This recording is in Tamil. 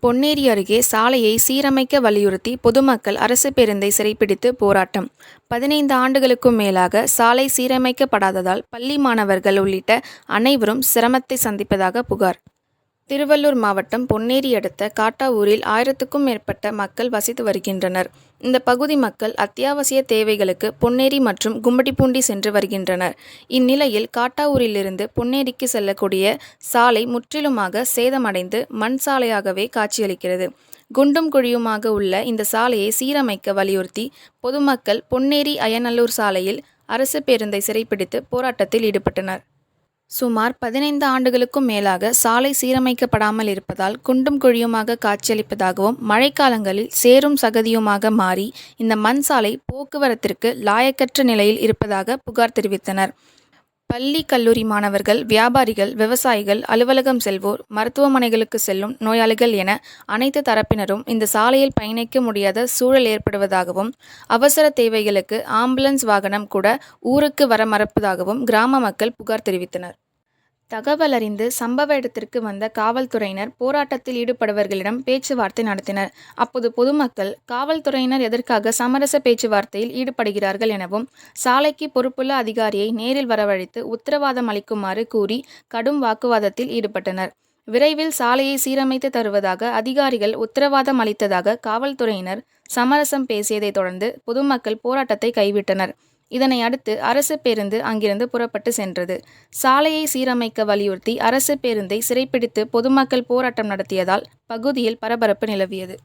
பொன்னேரி அருகே சாலையை சீரமைக்க வலியுறுத்தி பொதுமக்கள் அரசு பேருந்தை சிறைப்பிடித்து போராட்டம். 15 ஆண்டுகளுக்கும் மேலாக சாலை சீரமைக்கப்படாததால் பள்ளி மாணவர்கள் உள்ளிட்ட அனைவரும் சிரமத்தை சந்திப்பதாக புகார். திருவள்ளூர் மாவட்டம் பொன்னேரி அடுத்த காட்டாவூரில் 1000க்கும் மேற்பட்ட மக்கள் வசித்து வருகின்றனர். இந்த பகுதி மக்கள் அத்தியாவசிய தேவைகளுக்கு பொன்னேரி மற்றும் கும்மிடிப்பூண்டி சென்று வருகின்றனர். இந்நிலையில் காட்டாவூரிலிருந்து பொன்னேரிக்கு செல்லக்கூடிய சாலை முற்றிலுமாக சேதமடைந்து மண் சாலையாகவே காட்சியளிக்கிறது. குண்டும் குழியுமாக உள்ள இந்த சாலையை சீரமைக்க வலியுறுத்தி பொதுமக்கள் பொன்னேரி அய்யநல்லூர் சாலையில் அரசு பேருந்தை சிறைப்பிடித்து போராட்டத்தில் ஈடுபட்டனர். சுமார் 15 ஆண்டுகளுக்கும் மேலாக சாலை சீரமைக்கப்படாமல் இருப்பதால் குண்டும் குழியுமாக காட்சியளிப்பதாகவும், மழைக்காலங்களில் சேரும் சகதியுமாக மாறி இந்த மண் சாலை போக்குவரத்திற்கு லாயக்கற்ற நிலையில் இருப்பதாக புகார் தெரிவித்தனர். பள்ளி, கல்லூரி மாணவர்கள், வியாபாரிகள், விவசாயிகள், அலுவலகம் செல்வோர், மருத்துவமனைகளுக்கு செல்லும் நோயாளிகள் என அனைத்து தரப்பினரும் இந்த சாலையில் பயணிக்க முடியாத சூழல் ஏற்படுவதாகவும், அவசர தேவைகளுக்கு ஆம்புலன்ஸ் வாகனம் கூட ஊருக்கு வர மறுப்பதாகவும் கிராம மக்கள் புகார் தெரிவித்தனர். தகவல் அறிந்து சம்பவ இடத்திற்கு வந்த காவல்துறையினர் போராட்டத்தில் ஈடுபடுபவர்களிடம் பேச்சுவார்த்தை நடத்தினர். அப்போது பொதுமக்கள், காவல்துறையினர் எதற்காக சமரச பேச்சுவார்த்தையில் ஈடுபடுகிறார்கள் எனவும், சாலைக்கு பொறுப்புள்ள அதிகாரியை நேரில் வரவழைத்து உத்தரவாதம் அளிக்குமாறு கூறி கடும் வாக்குவாதத்தில் ஈடுபட்டனர். விரைவில் சாலையை சீரமைத்து தருவதாக அதிகாரிகள் உத்தரவாதம் அளித்ததாக காவல்துறையினர் சமரசம் பேசியதை தொடர்ந்து பொதுமக்கள் போராட்டத்தை கைவிட்டனர். இதனை அடுத்து அரசு பேருந்து அங்கிருந்து புறப்பட்டு சென்றது. சாலையை சீரமைக்க வலியுறுத்தி அரசு பேருந்தை சிறைப்பிடித்து பொதுமக்கள் போராட்டம் நடத்தியதால் பகுதியில் பரபரப்பு நிலவியது.